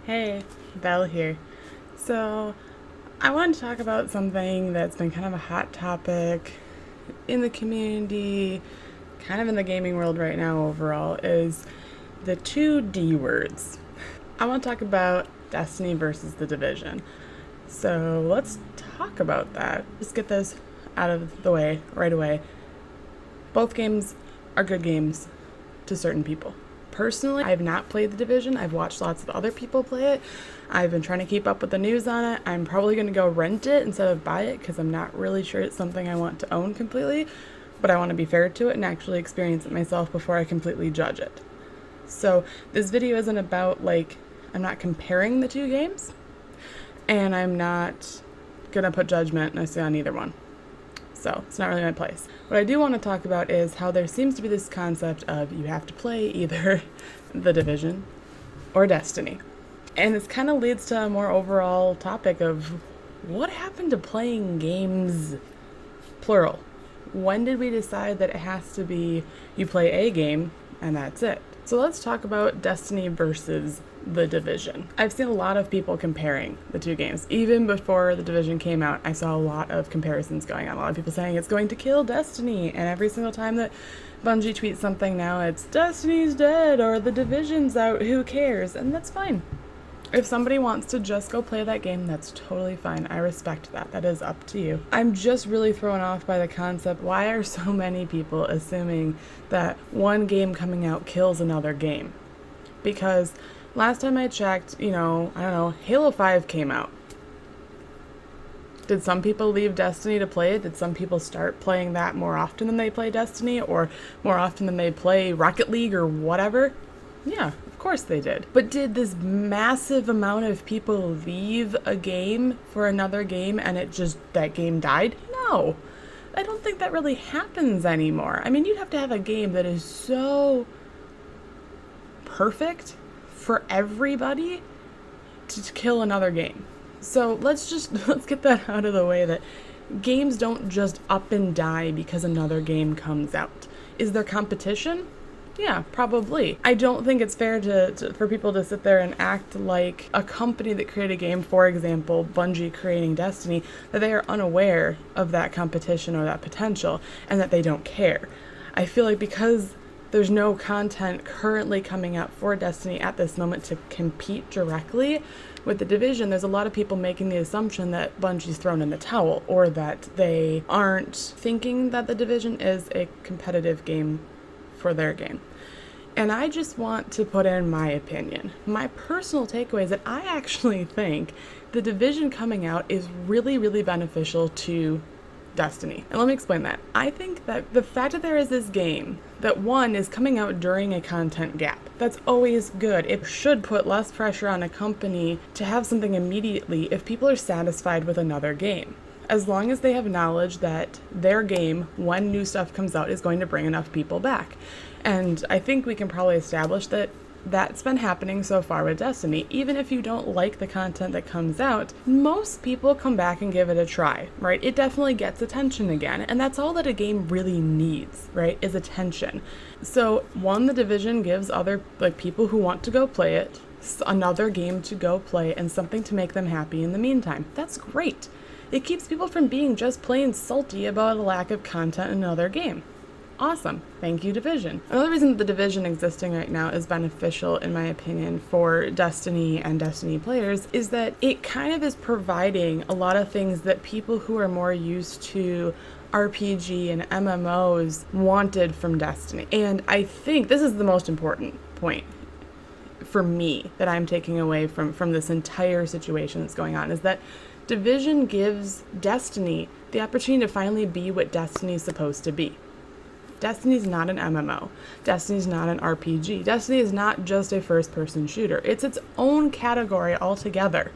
Hey, Belle here. So, I wanted to talk about something that's been kind of a hot topic in the community, kind of in the gaming world right now overall, is the two D words. I want to talk about Destiny versus The Division. So, let's talk about that. Just get this out of the way right away. Both games are good games to certain people. Personally, I have not played The Division. I've watched lots of other people play it. I've been trying to keep up with the news on it. I'm probably going to go rent it instead of buy it because I'm not really sure it's something I want to own completely, but I want to be fair to it and actually experience it myself before I completely judge it. So this video isn't about, I'm not comparing the two games, and I'm not going to put judgment necessarily on either one. So it's not really my place. What I do want to talk about is how there seems to be this concept of you have to play either The Division or Destiny. And this kind of leads to a more overall topic of what happened to playing games, plural. When did we decide that it has to be you play a game and that's it? So let's talk about Destiny versus The Division. I've seen a lot of people comparing the two games. Even before The Division came out, I saw a lot of comparisons going on. A lot of people saying it's going to kill Destiny, and every single time that Bungie tweets something now, it's Destiny's dead or The Division's out, who cares? And that's fine. If somebody wants to just go play that game, that's totally fine. I respect that. That is up to you. I'm just really thrown off by the concept. Why are so many people assuming that one game coming out kills another game? Because last time I checked, Halo 5 came out. Did some people leave Destiny to play it? Did some people start playing that more often than they play Destiny, or more often than they play Rocket League or whatever? Yeah, of course they did. But did this massive amount of people leave a game for another game and that game died? No. I don't think that really happens anymore. I mean, you'd have to have a game that is so perfect for everybody to kill another game. So let's get that out of the way, that games don't just up and die because another game comes out. Is there competition? Yeah, probably. I don't think it's fair for people to sit there and act like a company that created a game, for example, Bungie creating Destiny, that they are unaware of that competition or that potential and that they don't care. I feel like because there's no content currently coming out for Destiny at this moment to compete directly with The Division, there's a lot of people making the assumption that Bungie's thrown in the towel, or that they aren't thinking that The Division is a competitive game for their game. And I just want to put in my opinion. My personal takeaway is that I actually think The Division coming out is really, really beneficial to Destiny. And let me explain that. I think that the fact that there is this game that, one, is coming out during a content gap, that's always good. It should put less pressure on a company to have something immediately if people are satisfied with another game, as long as they have knowledge that their game, when new stuff comes out, is going to bring enough people back. And I think we can probably establish that that's been happening so far with Destiny. Even if you don't like the content that comes out, most people come back and give it a try, right? It definitely gets attention again, and that's all that a game really needs, right, is attention. So, one, The Division gives other people who want to go play it another game to go play and something to make them happy in the meantime. That's great. It keeps people from being just plain salty about a lack of content in another game. Awesome. Thank you, Division. Another reason that The Division existing right now is beneficial, in my opinion, for Destiny and Destiny players is that it kind of is providing a lot of things that people who are more used to RPG and MMOs wanted from Destiny. And I think this is the most important point for me that I'm taking away from this entire situation that's going on, is that Division gives Destiny the opportunity to finally be what Destiny's supposed to be. Destiny's not an MMO. Destiny's not an RPG. Destiny is not just a first-person shooter. It's its own category altogether.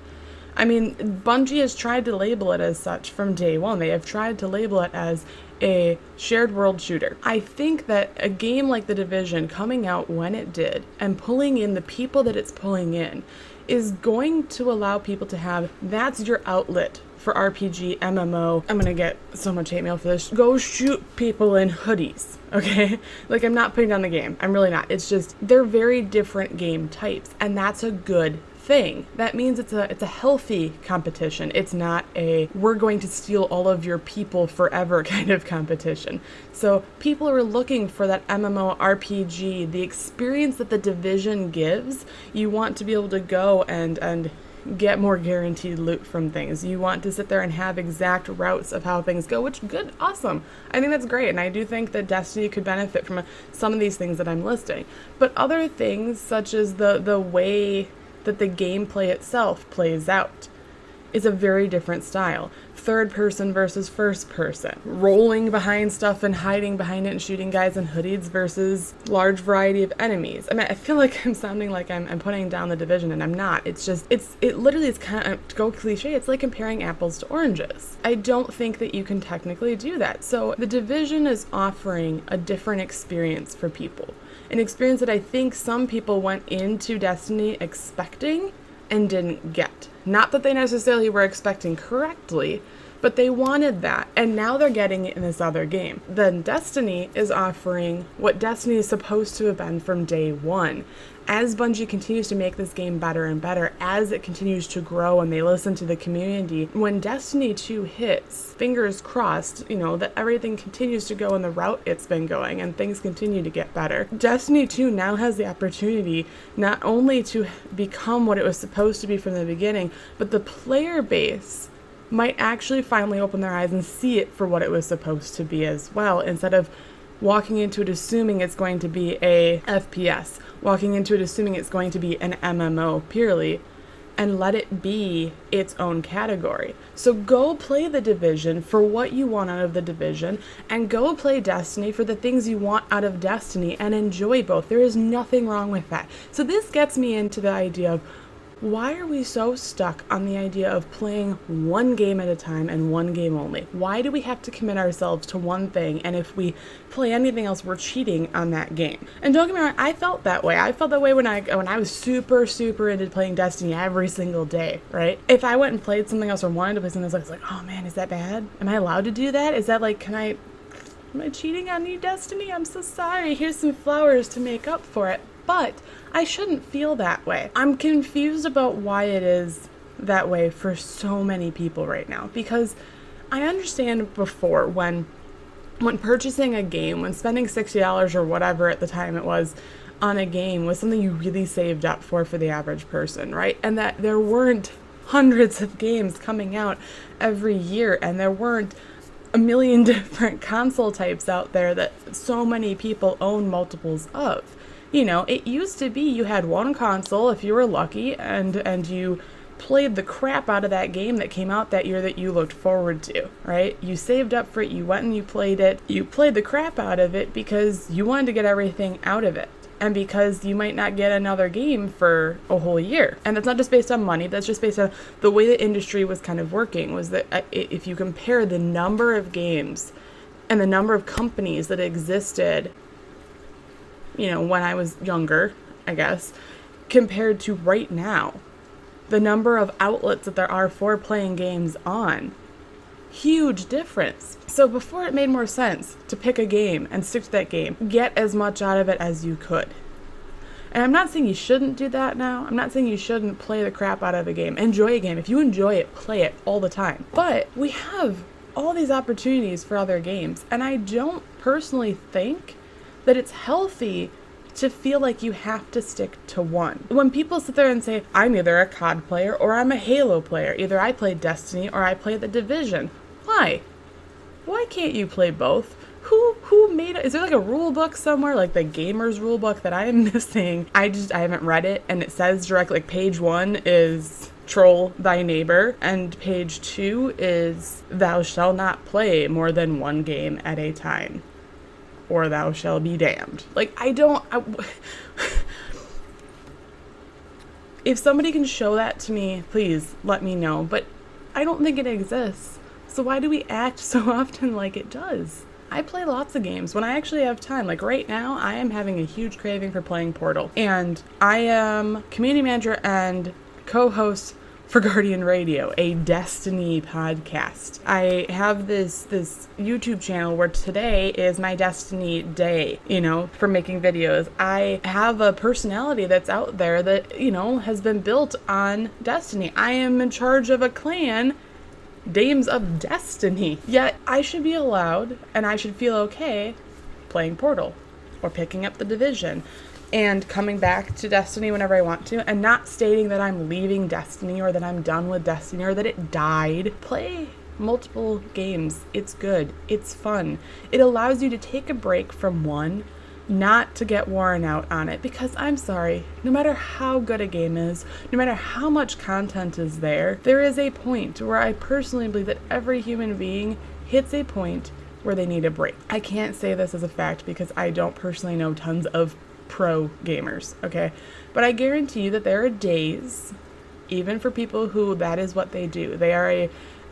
I mean, Bungie has tried to label it as such from day one. They have tried to label it as a shared world shooter. I think that a game like The Division coming out when it did and pulling in the people that it's pulling in is going to allow people to have, that's your outlet for RPG, MMO. I'm gonna get so much hate mail for this. Go shoot people in hoodies, okay? I'm not putting down the game. I'm really not. It's just, they're very different game types, and that's a good thing. That means it's a healthy competition. It's not a we're going to steal all of your people forever kind of competition. So people are looking for that MMORPG, the experience that the Division gives. You want to be able to go and get more guaranteed loot from things. You want to sit there and have exact routes of how things go, which good, awesome. I think that's great, and I do think that Destiny could benefit from some of these things that I'm listing. But other things, such as the way that the gameplay itself plays out, is a very different style. Third person versus first person. Rolling behind stuff and hiding behind it and shooting guys in hoodies versus large variety of enemies. I mean, I feel like I'm sounding like I'm putting down the Division, and I'm not. It's just, it literally is kind of, to go cliche, it's like comparing apples to oranges. I don't think that you can technically do that. So the Division is offering a different experience for people. An experience that I think some people went into Destiny expecting and didn't get. Not that they necessarily were expecting correctly, but they wanted that, and now they're getting it in this other game. Then Destiny is offering what Destiny is supposed to have been from day one. As Bungie continues to make this game better and better, as it continues to grow and they listen to the community, when Destiny 2 hits, fingers crossed, that everything continues to go in the route it's been going and things continue to get better. Destiny 2 now has the opportunity not only to become what it was supposed to be from the beginning, but the player base might actually finally open their eyes and see it for what it was supposed to be as well, instead of walking into it assuming it's going to be a FPS, walking into it assuming it's going to be an MMO purely, and let it be its own category. So go play the Division for what you want out of the Division, and go play Destiny for the things you want out of Destiny, and enjoy both. There is nothing wrong with that. So this gets me into the idea of, why are we so stuck on the idea of playing one game at a time and one game only? Why do we have to commit ourselves to one thing, and if we play anything else, we're cheating on that game? And don't get me wrong, I felt that way. I felt that way when I was super into playing Destiny every single day, right? If I went and played something else or wanted to play something else, I was like, oh man, is that bad? Am I allowed to do that? Is that like, am I cheating on you, Destiny? I'm so sorry. Here's some flowers to make up for it. But I shouldn't feel that way. I'm confused about why it is that way for so many people right now, because I understand before when purchasing a game, when spending $60 or whatever at the time it was on a game was something you really saved up for the average person, right? And that there weren't hundreds of games coming out every year, and there weren't a million different console types out there that so many people own multiples of. It used to be you had one console if you were lucky, and you played the crap out of that game that came out that year that you looked forward to, right? You saved up for it, you went and you played it, you played the crap out of it because you wanted to get everything out of it, and because you might not get another game for a whole year. And that's not just based on money, that's just based on the way the industry was kind of working, was that if you compare the number of games and the number of companies that existed when I was younger, I guess, compared to right now, the number of outlets that there are for playing games on, huge difference. So before, it made more sense to pick a game and stick to that game, get as much out of it as you could. And I'm not saying you shouldn't do that now. I'm not saying you shouldn't play the crap out of a game. Enjoy a game. If you enjoy it, play it all the time. But we have all these opportunities for other games, and I don't personally think that it's healthy to feel like you have to stick to one. When people sit there and say, I'm either a COD player or I'm a Halo player, either I play Destiny or I play the Division. Why? Why can't you play both? Who made it? Is there like a rule book somewhere, like the gamer's rule book that I am missing? I haven't read it, and it says directly, like page 1 is troll thy neighbor, and page 2 is thou shalt not play more than one game at a time, or thou shalt be damned. Like, if somebody can show that to me, please let me know. But I don't think it exists. So why do we act so often like it does? I play lots of games when I actually have time. Like right now, I am having a huge craving for playing Portal. And I am community manager and co-host for Guardian Radio, a Destiny podcast. I have this YouTube channel where today is my Destiny day, for making videos. I have a personality that's out there that, has been built on Destiny. I am in charge of a clan, Dames of Destiny. Yet I should be allowed, and I should feel okay playing Portal or picking up the Division and coming back to Destiny whenever I want to, and not stating that I'm leaving Destiny or that I'm done with Destiny or that it died. Play multiple games. It's good. It's fun. It allows you to take a break from one, not to get worn out on it, because I'm sorry, no matter how good a game is, no matter how much content is there is a point where I personally believe that every human being hits a point where they need a break. I can't say this as a fact because I don't personally know tons of pro gamers, okay? But I guarantee you that there are days, even for people who that is what they do, they are a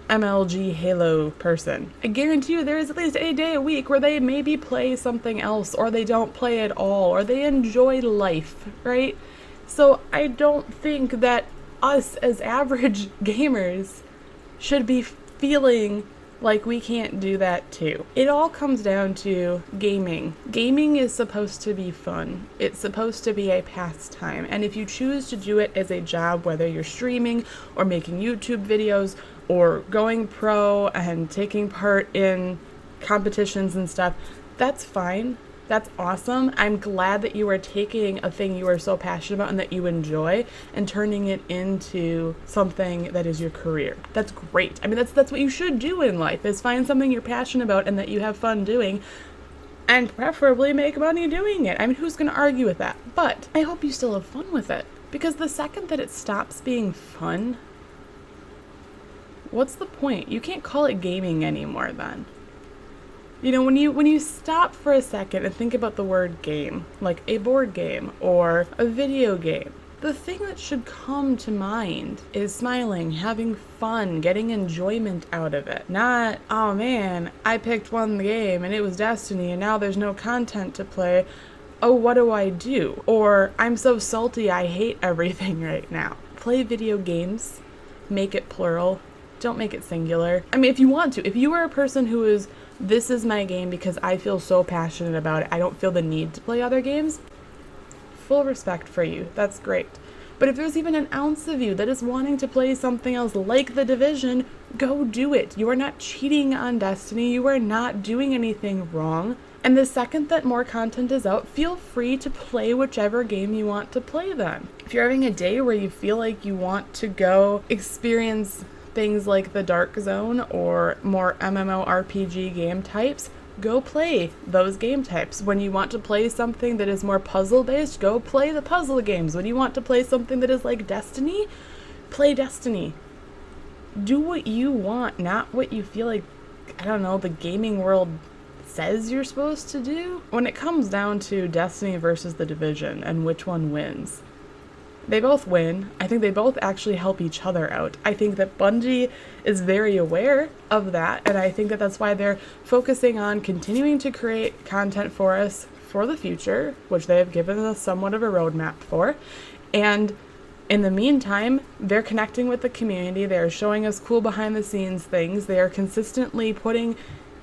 MLG Halo person. I guarantee you there is at least a day a week where they maybe play something else, or they don't play at all, or they enjoy life, right? So I don't think that us as average gamers should be feeling like we can't do that too. It all comes down to gaming. Gaming is supposed to be fun. It's supposed to be a pastime. And if you choose to do it as a job, whether you're streaming or making YouTube videos or going pro and taking part in competitions and stuff, that's fine. That's awesome. I'm glad that you are taking a thing you are so passionate about and that you enjoy and turning it into something that is your career. That's great. I mean, that's what you should do in life, is find something you're passionate about and that you have fun doing, and preferably make money doing it. I mean, who's going to argue with that? But I hope you still have fun with it, because the second that it stops being fun, what's the point? You can't call it gaming anymore then. When you stop for a second and think about the word game, like a board game or a video game, the thing that should come to mind is smiling, having fun, getting enjoyment out of it. Not, oh man, I picked one game and it was Destiny and now there's no content to play. Oh, what do I do? Or, I'm so salty, I hate everything right now. Play video games, make it plural, don't make it singular. I mean, if you want to, if you are a person who is, this is my game because I feel so passionate about it, I don't feel the need to play other games, full respect for you. That's great. But if there's even an ounce of you that is wanting to play something else like The Division, go do it. You are not cheating on Destiny. You are not doing anything wrong. And the second that more content is out, feel free to play whichever game you want to play then. If you're having a day where you feel like you want to go experience things like the Dark Zone or more MMORPG game types, go play those game types. When you want to play something that is more puzzle-based, go play the puzzle games. When you want to play something that is like Destiny, play Destiny. Do what you want, not what you feel like, the gaming world says you're supposed to do. When it comes down to Destiny versus the Division and which one wins, they both win. I think they both actually help each other out. I think that Bungie is very aware of that, and I think that that's why they're focusing on continuing to create content for us for the future, which they have given us somewhat of a roadmap for. And in the meantime, they're connecting with the community. They're showing us cool behind-the-scenes things. They are consistently putting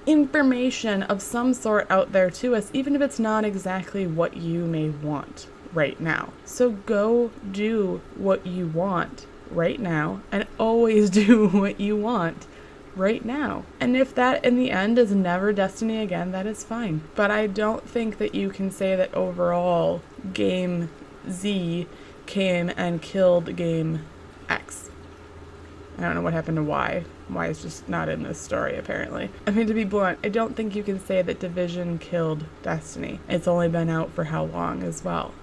information of some sort out there to us, even if it's not exactly what you may want right now. So go do what you want right now, and always do what you want right now. And if that in the end is never Destiny again, that is fine. But I don't think that you can say that overall Game Z came and killed Game X. I don't know what happened to Y. Y is just not in this story, apparently. I mean, to be blunt, I don't think you can say that Division killed Destiny. It's only been out for how long as well?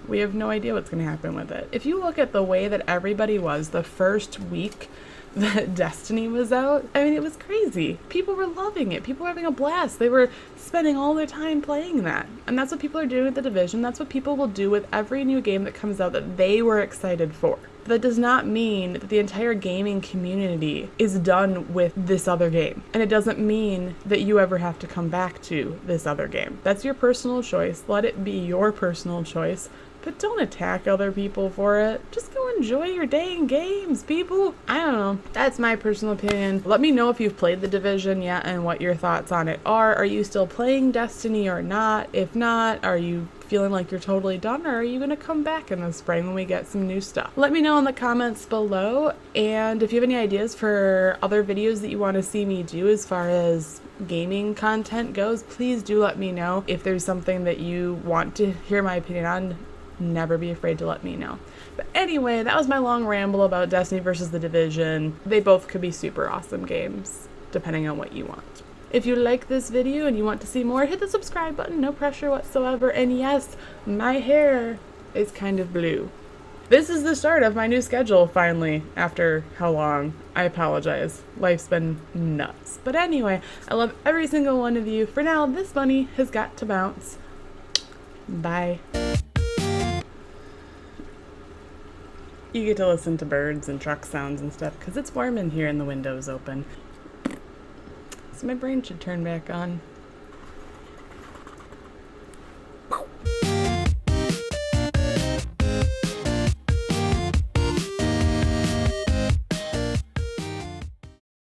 We have no idea what's going to happen with it. If you look at the way that everybody was the first week that Destiny was out, I mean, it was crazy. People were loving it. People were having a blast. They were spending all their time playing that. And that's what people are doing with The Division. That's what people will do with every new game that comes out that they were excited for. That does not mean that the entire gaming community is done with this other game. And it doesn't mean that you ever have to come back to this other game. That's your personal choice. Let it be your personal choice. but don't attack other people for it. Just go enjoy your dang games, people. I don't know. That's my personal opinion. Let me know if you've played The Division yet and what your thoughts on it are. Are you still playing Destiny or not? If not, are you feeling like you're totally done, or are you going to come back in the spring when we get some new stuff? Let me know in the comments below, and if you have any ideas for other videos that you want to see me do as far as gaming content goes, please do let me know. If there's something that you want to hear my opinion on, never be afraid to let me know. But anyway, that was my long ramble about Destiny versus The Division. They both could be super awesome games, depending on what you want. If you like this video and you want to see more, hit the subscribe button, no pressure whatsoever. And yes, my hair is kind of blue. This is the start of my new schedule, finally, after how long? I apologize. Life's been nuts. But anyway, I love every single one of you. For now, this bunny has got to bounce. Bye. You get to listen to birds and truck sounds and stuff because it's warm in here and the window's open. So my brain should turn back on.